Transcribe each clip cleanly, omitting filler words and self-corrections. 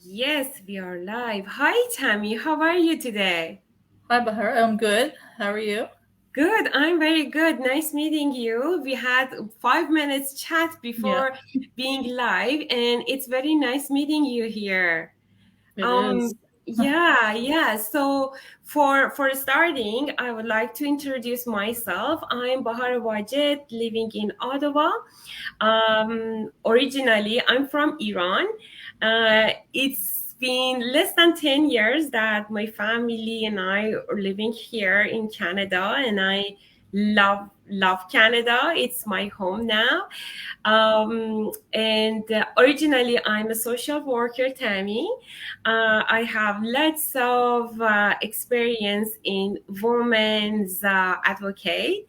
Yes, we are live. Hi, Tammy. How are you today? Hi, Bahar. I'm good. How are you? Good. I'm very good. Nice meeting you. We had 5 minutes chat Yeah, before being live, and it's very nice meeting you here. it Um, is. yeah. So for starting, I would like to introduce myself. I'm Bahar Wajid, living in Ottawa. Originally, I'm from Iran. It's been less than 10 years that my family and I are living here in Canada, and I love Canada. It's my home now. And Originally, I'm a social worker, Tammy. I have lots of experience in women's advocate,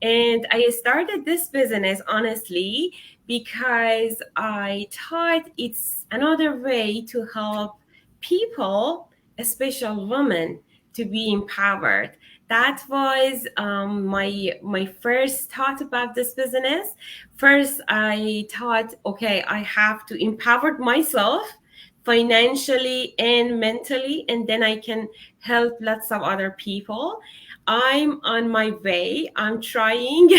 and I started this business honestly because I thought it's another way to help people, especially women, to be empowered. That was my first thought about this business. First, I thought, okay, I have to empower myself financially and mentally, and then I can help lots of other people. I'm on my way. I'm trying,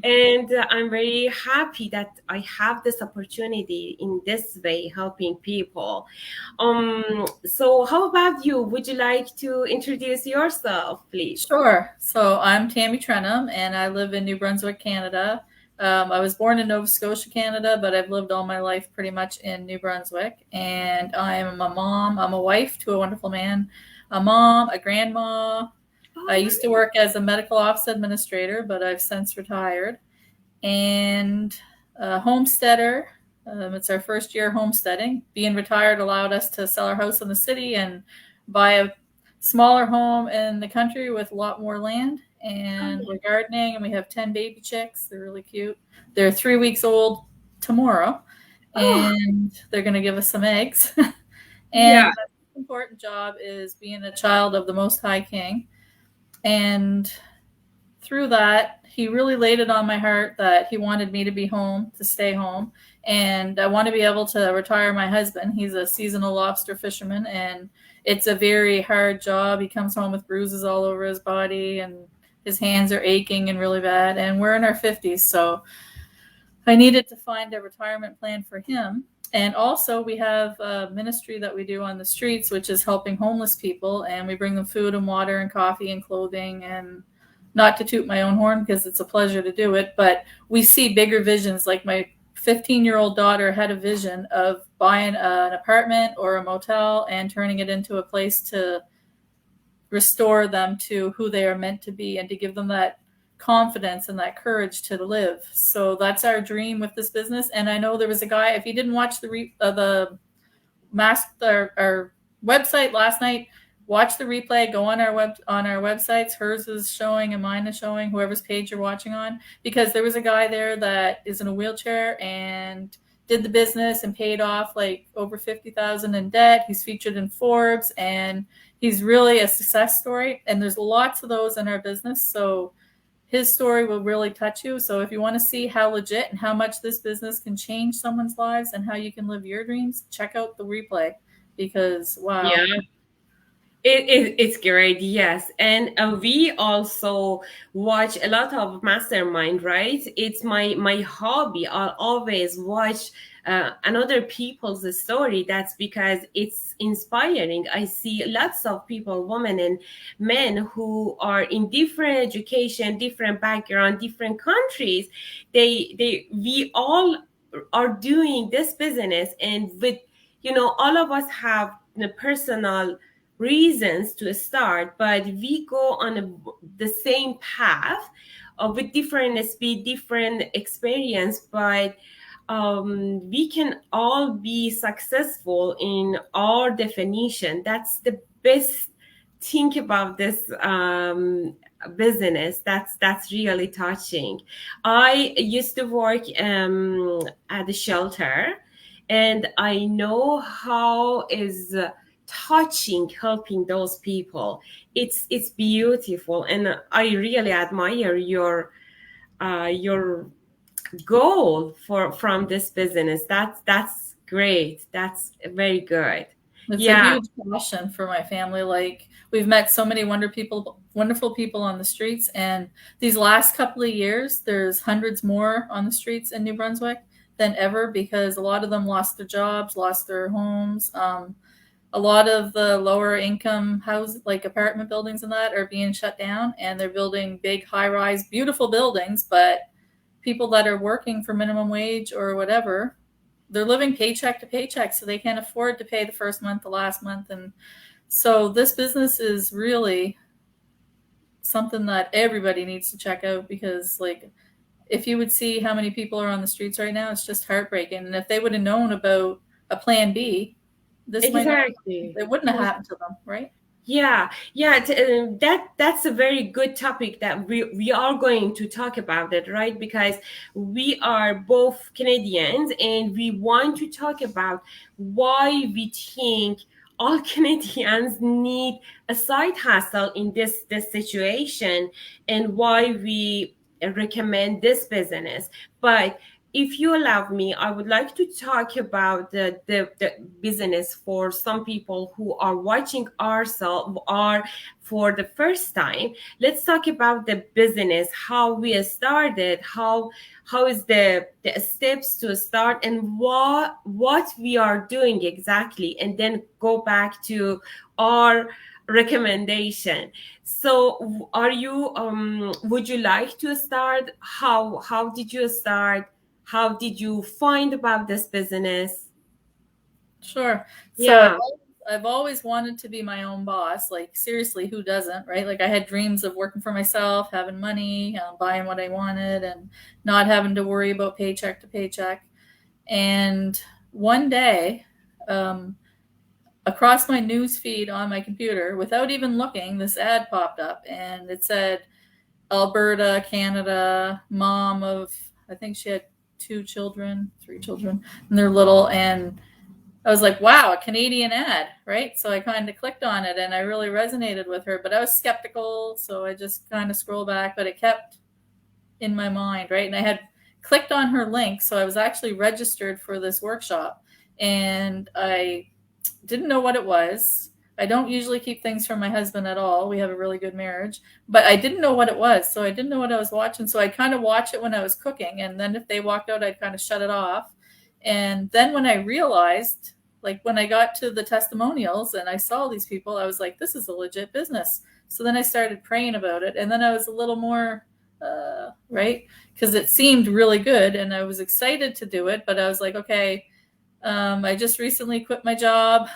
and I'm very happy that I have this opportunity in this way, helping people. So how about you? Would you like to introduce yourself, please? Sure. So I'm Tammy Trenham, and I live in New Brunswick, Canada. I was born in Nova Scotia, Canada, but I've lived all my life pretty much in New Brunswick. And I'm a mom. I'm a wife to a wonderful man, a mom, a grandma. I Oh, used to work as a medical office administrator, but I've since retired. And a homesteader. It's our first year homesteading. Being retired allowed us to sell our house in the city and buy a smaller home in the country with a lot more land. And we're gardening, and we have 10 baby chicks. They're really cute. They're 3 weeks old tomorrow, oh, and they're going to give us some eggs. And yeah. my most important job is being a child of the Most High King. And through that, he really laid it on my heart that he wanted me to be home, to stay home. And I want to be able to retire my husband. He's a seasonal lobster fisherman, and it's a very hard job. He comes home with bruises all over his body, and his hands are aching and really bad. And we're in our 50s, so I needed to find a retirement plan for him. And also, we have a ministry that we do on the streets, which is helping homeless people. And we bring them food and water and coffee and clothing. And not to toot my own horn because it's a pleasure to do it, but we see bigger visions. Like my 15-year-old daughter had a vision of buying an apartment or a motel and turning it into a place to restore them to who they are meant to be and to give them that confidence and that courage to live. So that's our dream with this business. And I know there was a guy. If you didn't watch the master our website last night, watch the replay. Go on our websites. Hers is showing and mine is showing. Whoever's page you're watching on, because there was a guy there that is in a wheelchair and did the business and paid off like over 50,000 in debt. He's featured in Forbes, and he's really a success story. And there's lots of those in our business. So his story will really touch you. So if you want to see how legit and how much this business can change someone's lives and how you can live your dreams, check out the replay because wow. Yeah. It's great, yes. And we also watch a lot of Mastermind, right? It's my hobby. I'll always watch another people's story. That's because it's inspiring. I see lots of people, women and men, who are in different education, different background, different countries. We all are doing this business, and with all of us have the personal reasons to start, but we go on the same path with different speed, different experience, but we can all be successful in our definition. That's the best thing about this business. That's really touching. I used to work at the shelter, and I know how is touching helping those people. It's beautiful, and I really admire your goal for from this business. That's Great. That's very good. It's a Yeah, huge passion for my family. Like we've met so many wonderful people on the streets, and these last couple of years, there's hundreds more on the streets in New Brunswick than ever because a lot of them lost their jobs, lost their homes. A lot of the lower income house, like apartment buildings and that, are being shut down, and they're building big, high rise, beautiful buildings, but people that are working for minimum wage or whatever, they're living paycheck to paycheck, so they can't afford to pay the first month, the last month. And so this business is really something that everybody needs to check out because, like, if you would see how many people are on the streets right now, it's just heartbreaking. And if they would have known about a plan B, this might not, exactly. it wouldn't have happened to them, right? Yeah, yeah, that's a very good topic that we are going to talk about it, right? Because we are both Canadians and we want to talk about why we think all Canadians need a side hustle in this situation and why we recommend this business. But if you allow me, I would like to talk about the business for some people who are watching ourselves are for the first time. Let's talk about the business, how we started, how is the steps to start and what we are doing exactly, and then go back to our recommendation. So are you would you like to start? How did you start? How did you find about this business? Sure. So Yeah, I've always wanted to be my own boss. Like seriously, who doesn't, right? Like I had dreams of working for myself, having money, buying what I wanted, and not having to worry about paycheck to paycheck. And one day, um, across my news feed on my computer, without even looking, this ad popped up, and it said Alberta, Canada, mom of, I think she had two children, three children, and they're little. And I was like, wow, a Canadian ad, right? So I kind of clicked on it and I really resonated with her, but I was skeptical. So I just kind of scrolled back, but it kept in my mind, right? And I had clicked on her link. So I was actually registered for this workshop and I didn't know what it was. I don't usually keep things from my husband at all. We have a really good marriage, but I didn't know what it was. So I didn't know what I was watching. So I'd kind of watch it when I was cooking. And then if they walked out, I'd kind of shut it off. And then when I realized, like when I got to the testimonials and I saw these people, I was like, this is a legit business. So then I started praying about it. And then I was a little more, right? Because it seemed really good and I was excited to do it. But I was like, okay, I just recently quit my job.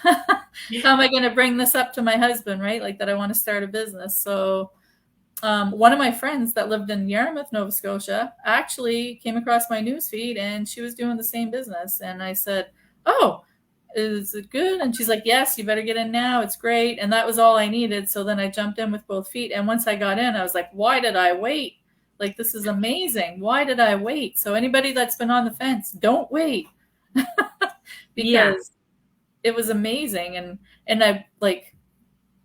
How am I going to bring this up to my husband, right? Like that I want to start a business. So one of my friends that lived in Yarmouth, Nova Scotia, actually came across my newsfeed and she was doing the same business. And I said, oh, is it good? And she's like, yes, you better get in now. It's great. And that was all I needed. So then I jumped in with both feet. And once I got in, I was like, why did I wait? Like, this is amazing. Why did I wait? So anybody that's been on the fence, don't wait. yeah, Because it was amazing. And I like,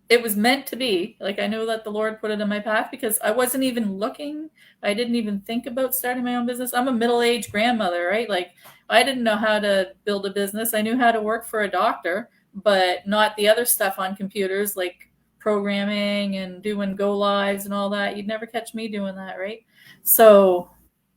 it was meant to be. Like I know that the Lord put it in my path because I wasn't even looking. I didn't even think about starting my own business. I'm a middle-aged grandmother, right? Like I didn't know how to build a business. I knew how to work for a doctor, but not the other stuff on computers like programming and doing go lives and all that. You'd never catch me doing that, right? So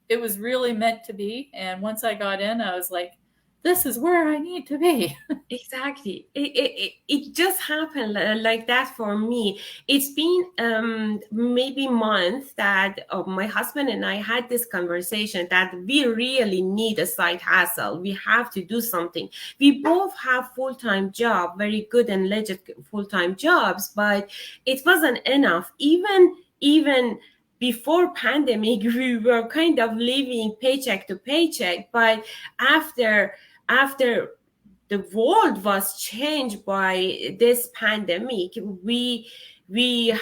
it was really meant to be. And once I got in, I was like, this is where I need to be. exactly. It just happened like that for me. It's been maybe months that my husband and I had this conversation that we really need a side hustle. We have to do something. We both have full-time job, very good and legit full-time jobs, but it wasn't enough. Even before pandemic, we were kind of living paycheck to paycheck, but after the world was changed by this pandemic, we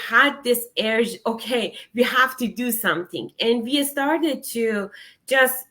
had this urge, okay, we have to do something, and we started to just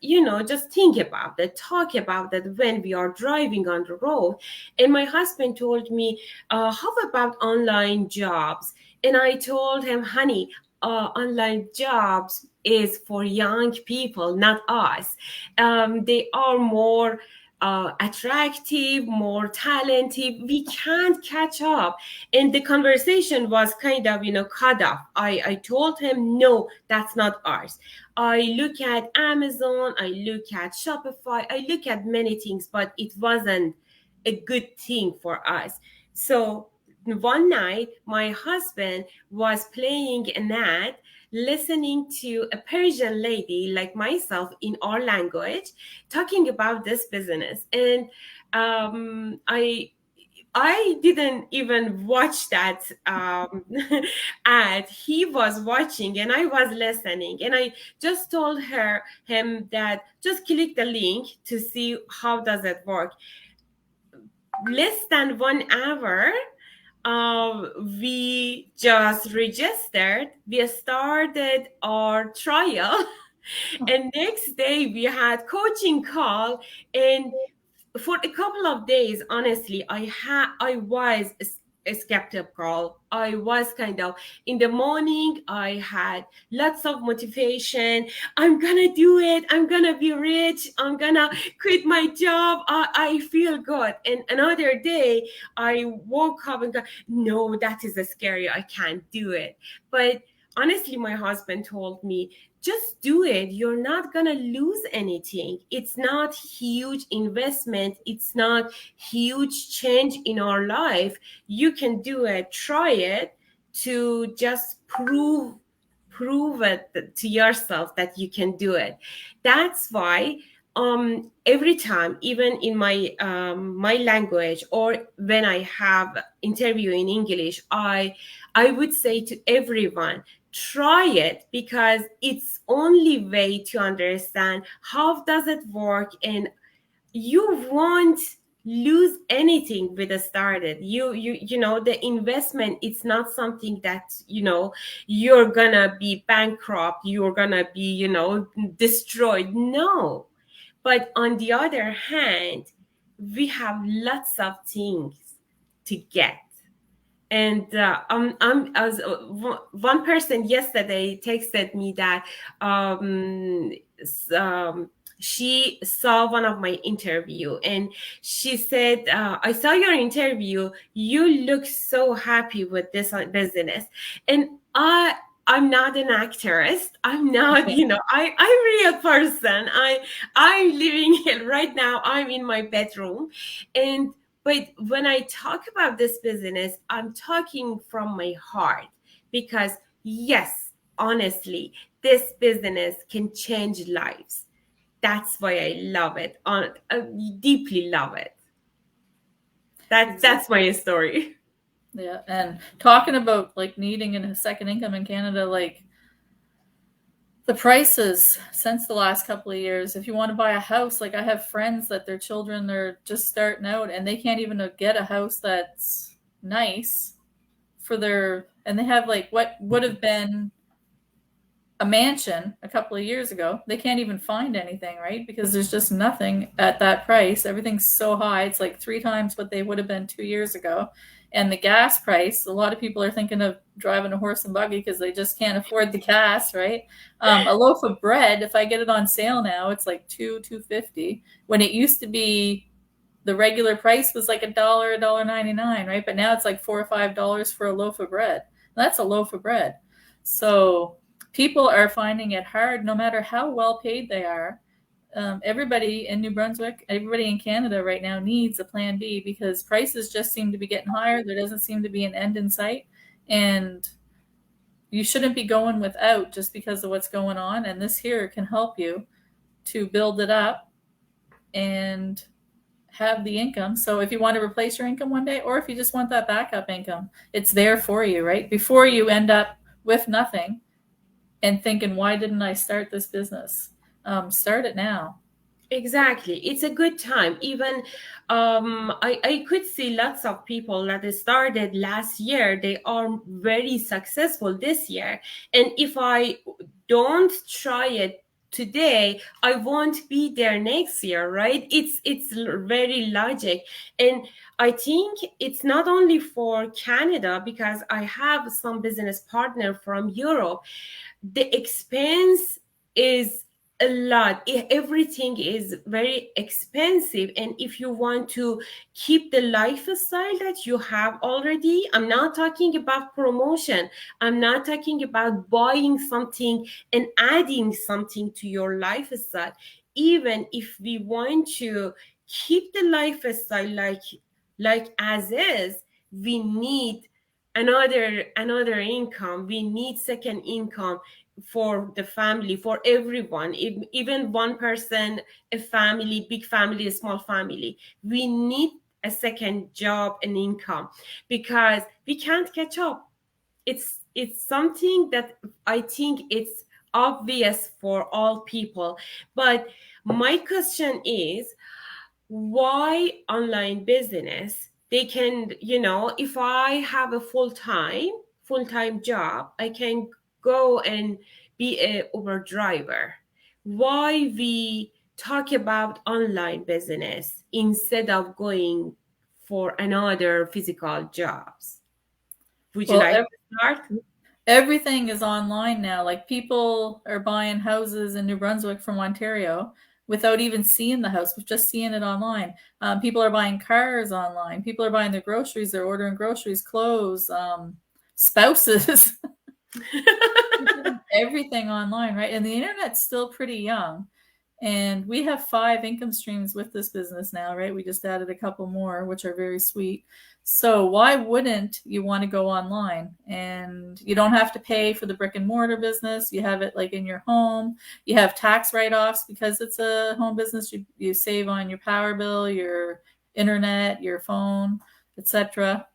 think about it, talk about it when we are driving on the road. And my husband told me, how about online jobs? And I told him, honey, online jobs is for young people, not us. They are more attractive, more talented. We can't catch up. And the conversation was kind of, cut off. I told him, no, that's not ours. I look at Amazon, I look at Shopify, I look at many things, but it wasn't a good thing for us. So one night, my husband was playing an ad, listening to a Persian lady like myself in our language talking about this business. And I didn't even watch that ad. He was watching and I was listening. And I just told him that just click the link to see how does it work. Less than 1 hour, we just registered. We started our trial. And next day we had coaching call, and for a couple of days, honestly, I was skeptical. I was kind of, in the morning I had lots of motivation. I'm gonna do it, I'm gonna be rich, I'm gonna quit my job, I feel good. And another day I woke up and go, no, that is scary, I can't do it. But honestly, my husband told me, just do it, you're not gonna lose anything. It's not huge investment, it's not huge change in our life. You can do it, try it, to just prove it to yourself that you can do it. That's why every time, even in my language, or when I have interview in English, I would say to everyone, try it, because it's only way to understand how does it work, and you won't lose anything with a started. The investment, it's not something that you're gonna be bankrupt, you're gonna be destroyed. No. But on the other hand, we have lots of things to get. And as one person yesterday texted me that she saw one of my interview, and she said, I saw your interview, you look so happy with this business. And I'm not an actress, I'm not, I'm a real person. I'm living here right now, I'm in my bedroom. But when I talk about this business, I'm talking from my heart, because yes, honestly, this business can change lives. That's why I love it. I deeply love it. That's my story. Yeah, and talking about like needing a second income in Canada, like the prices since the last couple of years, if you want to buy a house, like I have friends that their children are just starting out and they can't even get a house that's nice for their, and they have like what would have been a mansion a couple of years ago. They can't even find anything, right? Because there's just nothing at that price. Everything's so high. It's like 3 times what they would have been 2 years ago. And the gas price, a lot of people are thinking of driving a horse and buggy because they just can't afford the gas, right? A loaf of bread, if I get it on sale now, it's like $2.50. When it used to be, the regular price was like $1, $1.99, right? But now it's like $4 or $5 for a loaf of bread. That's a loaf of bread. So people are finding it hard, no matter how well paid they are. Everybody in New Brunswick, everybody in Canada right now needs a plan B, because prices just seem to be getting higher. There doesn't seem to be an end in sight. And you shouldn't be going without just because of what's going on. And this here can help you to build it up and have the income. So if you want to replace your income one day, or if you just want that backup income, it's there for you, right? Before you end up with nothing and thinking, why didn't I start this business? Start it now. Exactly. It's a good time. Even I could see lots of people that started last year, they are very successful this year. And if I don't try it today, I won't be there next year, right? It's very logic. And I think it's not only for Canada, because I have some business partner from Europe. The expense is A lot. Everything is very expensive, and if you want to keep the lifestyle that you have already, I'm not talking about promotion, I'm not talking about buying something and adding something to your lifestyle. Even if we want to keep the lifestyle like as is, we need another income, we need second income for the family, for everyone, even one person, a family, big family, a small family, we need a second job and income, because we can't catch up. It's something that I think it's obvious for all people. But my question is, why online business? They can, if I have a full-time job, I can go and be a Uber driver. Why we talk about online business instead of going for another physical jobs? Would you Well, like to start? everything is online now. Like people are buying houses in New Brunswick from Ontario without even seeing the house, with just seeing it online. People are buying cars online. People are buying their groceries. They're ordering groceries, clothes, spouses, everything online, right? And the internet's still pretty young. And we have 5 income streams with this business now, right? We just added a couple more, which are very sweet. So why wouldn't you want to go online? And you don't have to pay for the brick and mortar business. You have it like in your home. You have tax write-offs because it's a home business. You save on your power bill, your internet, your phone, etc.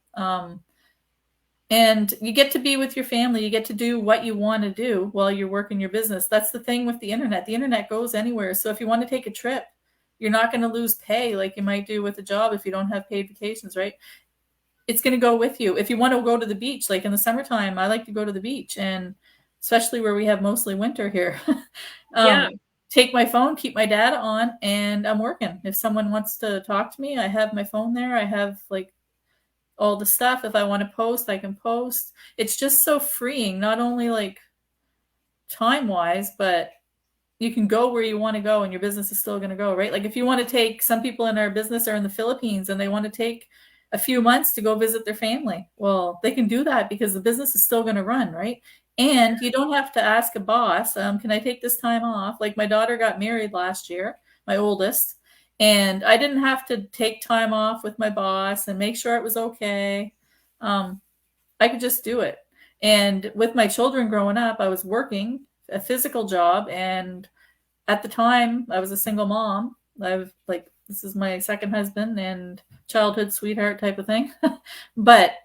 And you get to be with your family. You get to do what you want to do while you're working your business. That's the thing with the internet. The internet goes anywhere. So if you want to take a trip, you're not going to lose pay like you might do with a job if you don't have paid vacations, right? It's going to go with you. If you want to go to the beach, like in the summertime, I like to go to the beach, and especially where we have mostly winter here. Yeah. Take my phone, keep my data on, and I'm working. If someone wants to talk to me, I have my phone there. I have like all the stuff. If I want to post, I can post. It's just so freeing, not only like time wise, but you can go where you want to go and your business is still going to go, right? Like if you want to take, some people in our business are in the Philippines and they want to take a few months to go visit their family. Well, they can do that because the business is still going to run, right? And you don't have to ask a boss, can I take this time off? Like my daughter got married last year, my oldest, and I didn't have to take time off with my boss and make sure it was okay. I could just do it. And with my children growing up, I was working a physical job, and at the time I was a single mom. I've like, this is my second husband and childhood sweetheart type of thing. But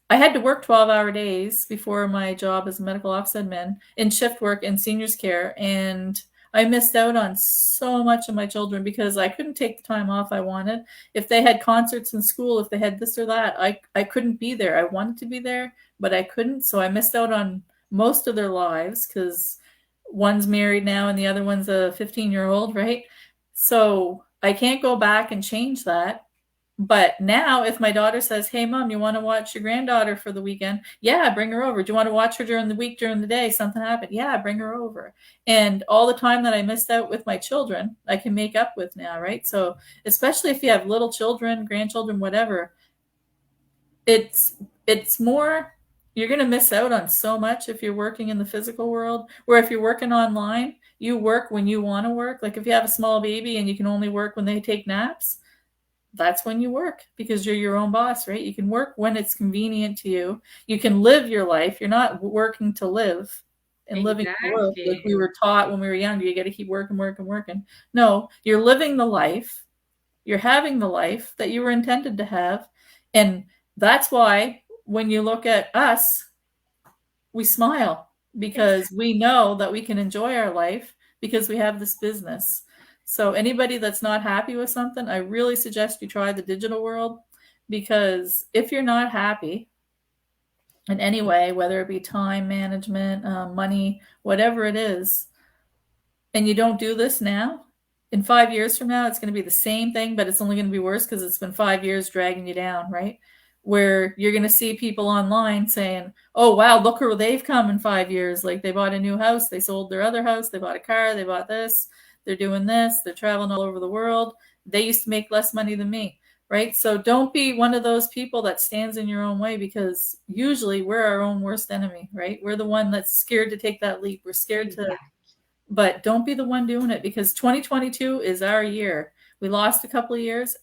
I had to work 12-hour days before my job as a medical office admin in shift work in seniors care. And I missed out on so much of my children because I couldn't take the time off I wanted. If they had concerts in school, if they had this or that, I couldn't be there. I wanted to be there, but I couldn't. So I missed out on most of their lives because one's married now and the other one's a 15-year-old, right? So I can't go back and change that. But now if my daughter says, hey, mom, you want to watch your granddaughter for the weekend? Yeah, bring her over. Do you want to watch her during the week, during the day? Something happened. Yeah, bring her over. And all the time that I missed out with my children, I can make up with now, right? So especially if you have little children, grandchildren, whatever, it's more, you're going to miss out on so much if you're working in the physical world. Where if you're working online, you work when you want to work. Like if you have a small baby and you can only work when they take naps, that's when you work because you're your own boss, right? You can work when it's convenient to you. You can live your life. You're not working to live and living to work like we were taught when we were younger. You got to keep working, working, working. No, you're living the life. You're having the life that you were intended to have. And that's why when you look at us, we smile because we know that we can enjoy our life because we have this business. So anybody that's not happy with something, I really suggest you try the digital world, because if you're not happy in any way, whether it be time management, money, whatever it is, and you don't do this now, in 5 years from now, it's going to be the same thing, but it's only going to be worse because it's been 5 years dragging you down, right? where you're going to see people online saying, oh, wow, look where they've come in 5 years. Like they bought a new house, they sold their other house, they bought a car, they bought this, they're doing this, they're traveling all over the world. They used to make less money than me, right? So don't be one of those people that stands in your own way, because usually we're our own worst enemy, right? We're the one that's scared to take that leap. We're scared to, Exactly. but don't be the one doing it, because 2022 is our year. We lost a couple of years.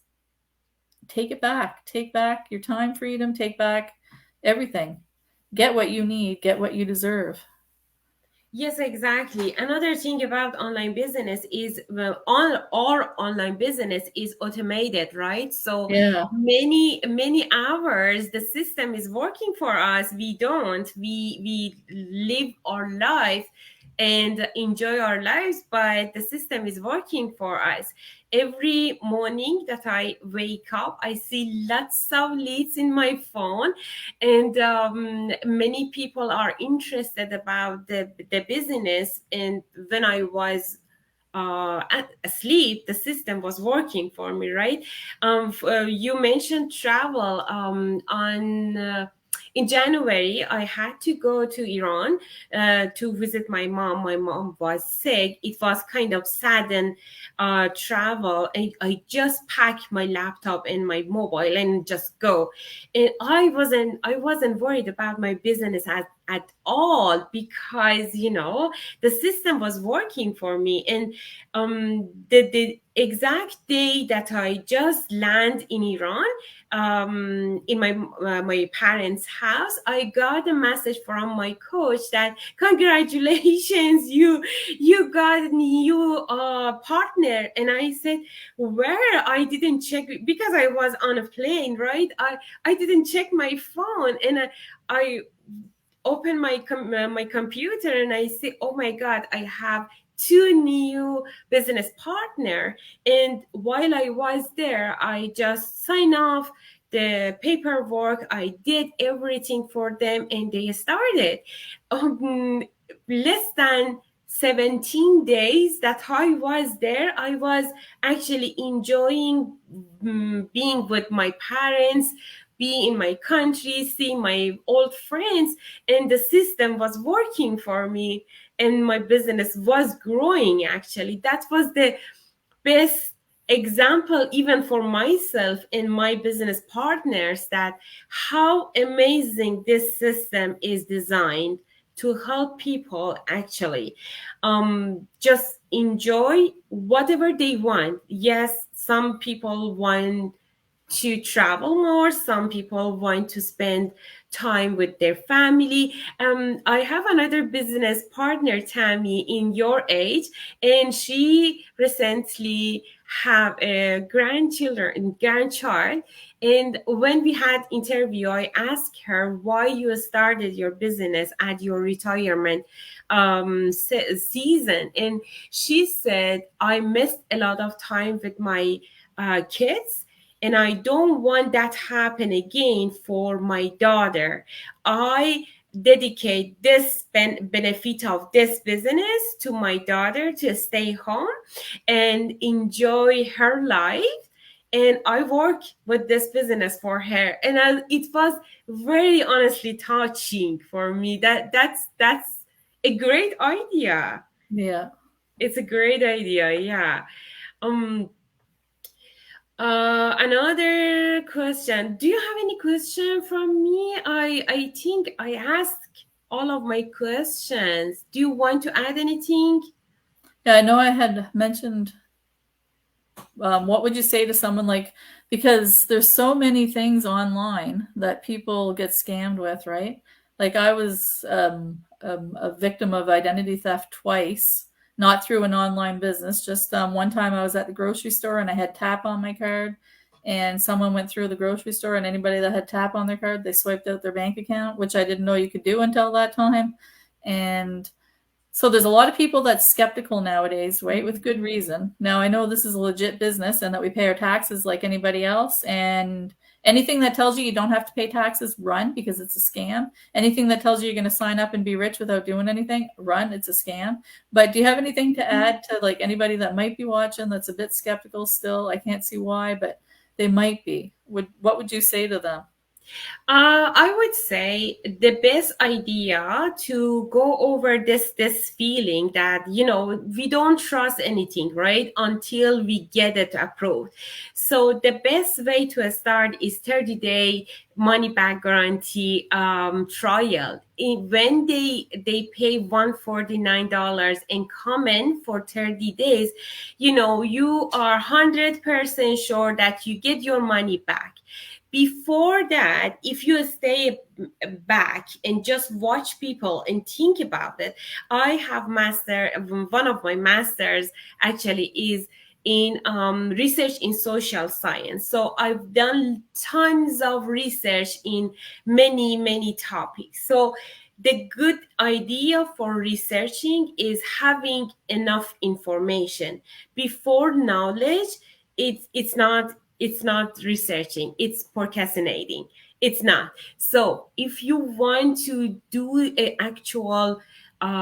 Take it back. Take back your time freedom. Take back everything. Get what you need. Get what you deserve. Yes, exactly. Another thing about online business is, well, all online business is automated, right? So Yeah. many hours the system is working for us. We don't. We live our life and enjoy our lives, but the system is working for us. Every morning that I wake up, I see lots of leads in my phone, and many people are interested about the business. And when I was asleep, the system was working for me, right? You mentioned travel. In January, I had to go to Iran to visit my mom. My mom was sick. It was kind of sudden travel. I just packed my laptop and my mobile and just go. And I wasn't worried about my business at all, because the system was working for me. And the exact day that I just land in Iran, in my parents' house, I got a message from my coach that congratulations, you got a new partner. And I said, where? I didn't check, because I was on a plane, right? I didn't check my phone, and I open my computer, and I say, oh my god, I have two new business partner. And while I was there, I just signed off the paperwork. I did everything for them, and they started. um, Less than 17 days that I was there, I was actually enjoying being with my parents, be in my country, see my old friends, and the system was working for me, and my business was growing. Actually, that was the best example, even for myself and my business partners, that how amazing this system is designed to help people actually just enjoy whatever they want. Yes, some people want to travel more, some people want to spend time with their family. I have another business partner, Tammy, in your age, and she recently have a grandchild. And when we had interview, I asked her why you started your business at your retirement season. And she said, I missed a lot of time with my kids, and I don't want that happen again for my daughter. I dedicate this benefit of this business to my daughter to stay home and enjoy her life. And I work with this business for her, and it was very honestly touching for me. That's a great idea. Yeah. It's a great idea, yeah. um Another question. Do you have any question from me? I think I asked all of my questions. Do you want to add anything? Yeah, I know I had mentioned, what would you say to someone like, because there's so many things online that people get scammed with, right? Like I was a victim of identity theft twice, not through an online business. Just one time I was at the grocery store and I had tap on my card, and someone went through the grocery store, and anybody that had tap on their card, they swiped out their bank account, which I didn't know you could do until that time. And so there's a lot of people that's skeptical nowadays, right? With good reason. Now I know this is a legit business and that we pay our taxes like anybody else. And anything that tells you you don't have to pay taxes, run, because it's a scam. Anything that tells you you're going to sign up and be rich without doing anything, run, it's a scam. But do you have anything to add to like anybody that might be watching that's a bit skeptical still? I can't see why, but they might be. What would you say to them? I would say the best idea to go over this feeling that we don't trust anything, right, until we get it approved. So the best way to start is 30-day money back guarantee trial. When they pay $149 and come in for 30 days, you are 100% sure that you get your money back. Before that, if you stay back and just watch people and think about it, I have one of my masters actually is in research in social science. So I've done tons of research in many topics. So the good idea for researching is having enough information. Before knowledge, it's not researching, it's procrastinating. It's not. So if you want to do a actual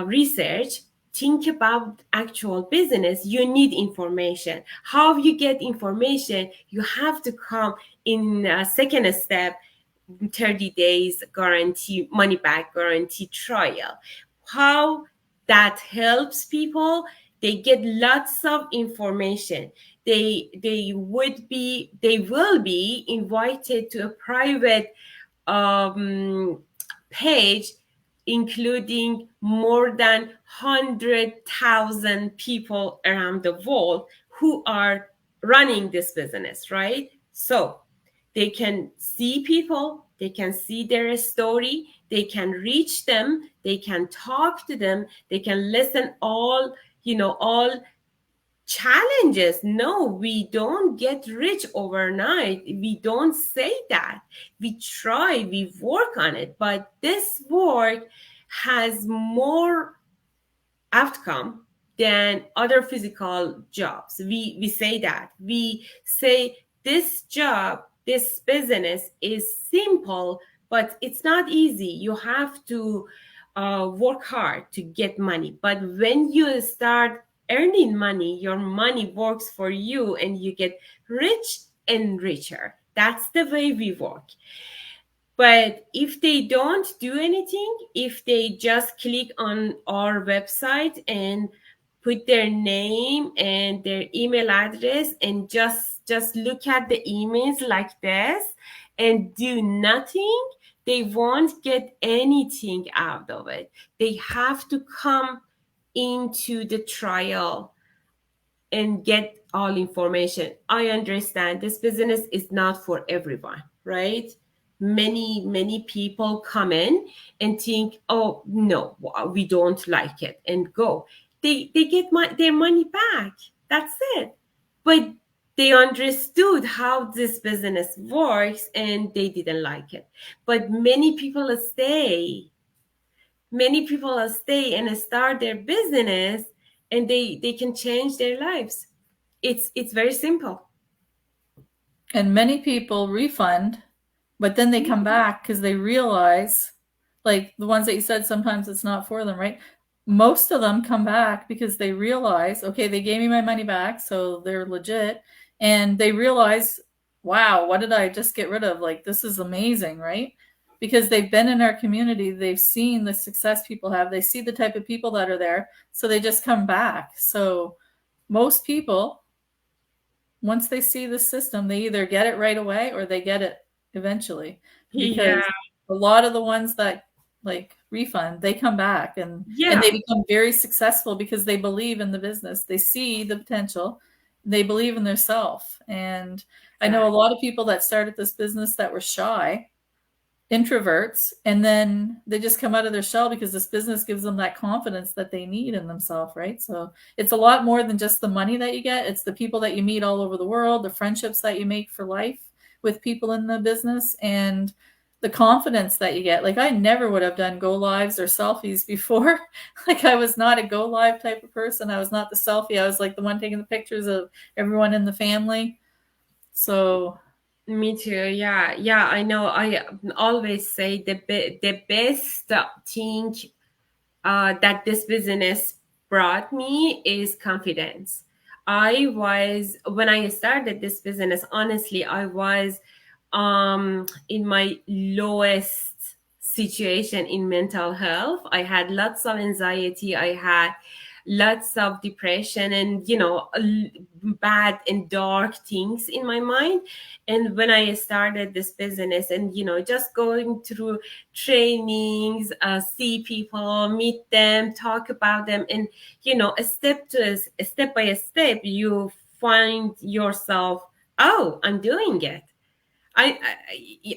research, think about actual business, you need information. How you get information? You have to come in a second step, 30 days guarantee, money back guarantee trial. How that helps people? They get lots of information. They will be invited to a private page, including more than 100,000 people around the world who are running this business, right? So they can see people, they can see their story, they can reach them, they can talk to them, they can listen all challenges. No, we don't get rich overnight. We don't say that. We try, we work on it, but this work has more outcome than other physical jobs. We say that. We say this job, this business is simple, but it's not easy. You have to work hard to get money. But when you start earning money, your money works for you and you get rich and richer. That's the way we work. But if they don't do anything, if they just click on our website and put their name and their email address and just look at the emails like this and do nothing, they won't get anything out of it. They have to come into the trial and get all information. I understand this business is not for everyone, right? Many people come in and think, oh no, we don't like it, and go. They get their money back. That's it. But they understood how this business works and they didn't like it. But many people stay and start their business, and they can change their lives. It's very simple. And many people refund, but then they come back because they realize, like the ones that you said, sometimes it's not for them, right? Most of them come back because they realize, okay, they gave me my money back, so they're legit. And they realize, wow, what did I just get rid of? Like, this is amazing, right? Because they've been in our community, they've seen the success people have, they see the type of people that are there, so they just come back. So most people, once they see the system, they either get it right away or they get it eventually. Yeah, Because a lot of the ones that like refund, they come back and yeah, they become very successful because they believe in the business. They see the potential. They believe in their self. And I know a lot of people that started this business that were shy, introverts, and then they just come out of their shell because this business gives them that confidence that they need in themselves, right? So it's a lot more than just the money that you get. It's the people that you meet all over the world, the friendships that you make for life with people in the business, and the confidence that you get. Like, I never would have done go lives or selfies before. Like, I was not a go live type of person. I was not the selfie. I was like the one taking the pictures of everyone in the family. So me too. Yeah, yeah. I know. I always say the best thing that this business brought me is confidence. When I started this business, honestly, I was in my lowest situation in mental health. I had lots of anxiety. I had lots of depression and, bad and dark things in my mind. And when I started this business and, just going through trainings, see people, meet them, talk about them, and, a step by step, you find yourself, oh, I'm doing it. I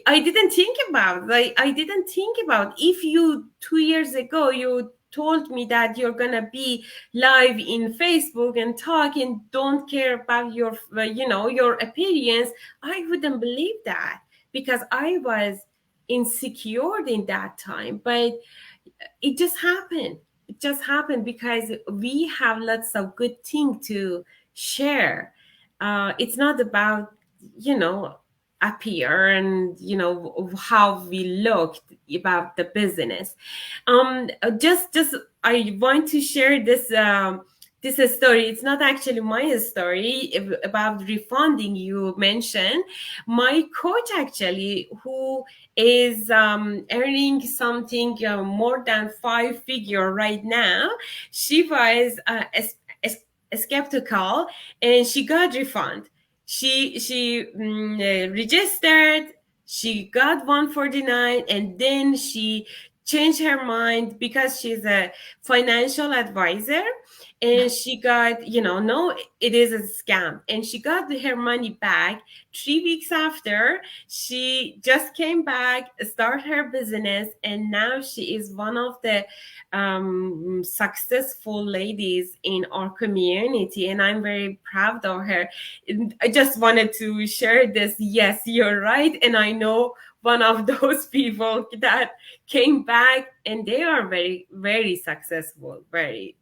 didn't think about, I didn't think about, if you 2 years ago you told me that you're gonna be live in Facebook and talk and don't care about your your appearance, I wouldn't believe that, because I was insecure in that time. But it just happened. It just happened because we have lots of good things to share. It's not about, you know appear and, how we look, about the business. Just I want to share this story. It's not actually my story about refunding you mentioned. My coach, actually, who is earning something more than five figure right now, she was skeptical, and she got refund. She registered, she got 149, and then she changed her mind because she's a financial advisor, and she got, no, it is a scam, and she got her money back 3 weeks after. She just came back, start her business, and now she is one of the successful ladies in our community, and I'm very proud of her. I just wanted to share this. Yes, you're right, and I know one of those people that came back, and they are very, very successful. Very.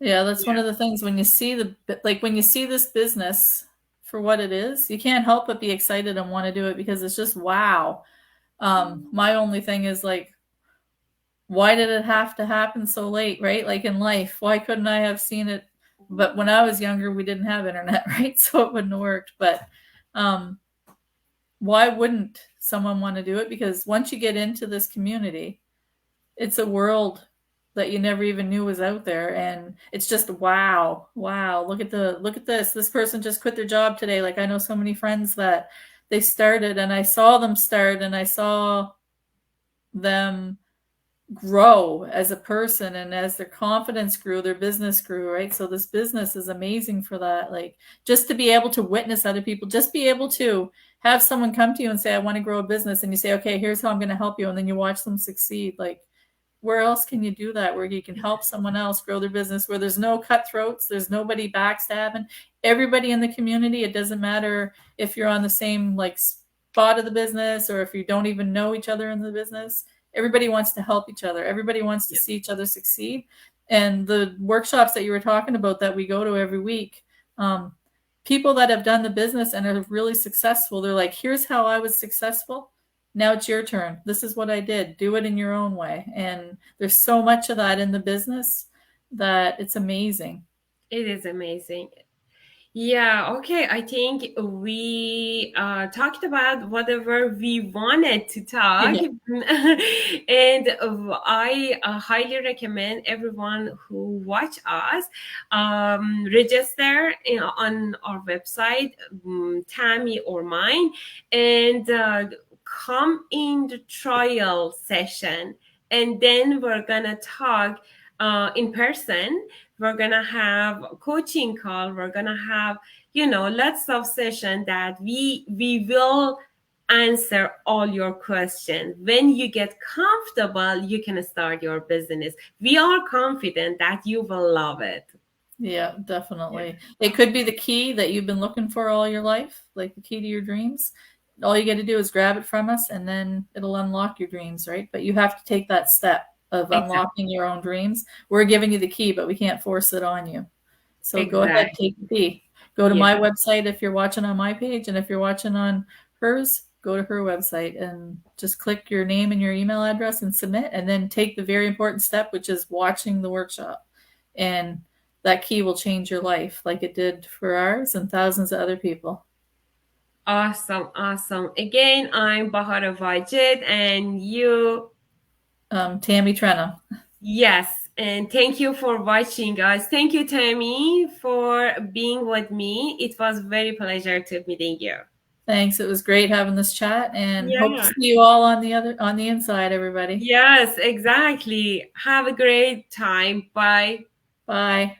Yeah, that's one of the things when you see when you see this business for what it is, you can't help but be excited and want to do it because it's just wow. My only thing is like, why did it have to happen so late, right? Like in life, why couldn't I have seen it? But when I was younger, we didn't have internet, right? So it wouldn't have worked. But why wouldn't someone want to do it? Because once you get into this community, it's a world that you never even knew was out there, and it's just wow, look at this person just quit their job today. Like, I know so many friends that they started, and I saw them start, and I saw them grow as a person, and as their confidence grew, their business grew, right? So this business is amazing for that. Like, just to be able to witness other people, just be able to have someone come to you and say, I want to grow a business, and you say, okay, here's how I'm going to help you, and then you watch them succeed. Like, where else can you do that, where you can help someone else grow their business, where there's no cutthroats, there's nobody backstabbing? Everybody in the community, it doesn't matter if you're on the same like spot of the business or if you don't even know each other in the business. Everybody wants to help each other. Everybody wants to see each other succeed. And the workshops that you were talking about that we go to every week, people that have done the business and are really successful, they're like, here's how I was successful. Now it's your turn. This is what I did. Do it in your own way. And there's so much of that in the business that it's amazing. It is amazing. Yeah, okay. I think we talked about whatever we wanted to talk. Yeah. And I highly recommend everyone who watch us register on our website, Tammy or mine, and come in the trial session. And then we're going to talk in person. We're gonna have a coaching call. We're gonna have, lots of session that we will answer all your questions. When you get comfortable, you can start your business. We are confident that you will love it. Yeah, definitely. It could be the key that you've been looking for all your life, like the key to your dreams. All you got to do is grab it from us, and then it'll unlock your dreams, right? But you have to take that step of unlocking your own dreams. We're giving you the key, but we can't force it on you. So go ahead, take the key. Go to my website if you're watching on my page, and if you're watching on hers, go to her website and just click your name and your email address and submit, and then take the very important step, which is watching the workshop. And that key will change your life like it did for ours and thousands of other people. Awesome, awesome. Again, I'm Bahara Vajid, and you, Tammy Trenum. yes, and thank you for watching us. Thank you, Tammy, for being with me. It was very pleasure to meeting you. Thanks. It was great having this chat, and hope to Yeah. see you all on the inside, everybody. Yes, exactly. Have a great time. Bye. Bye.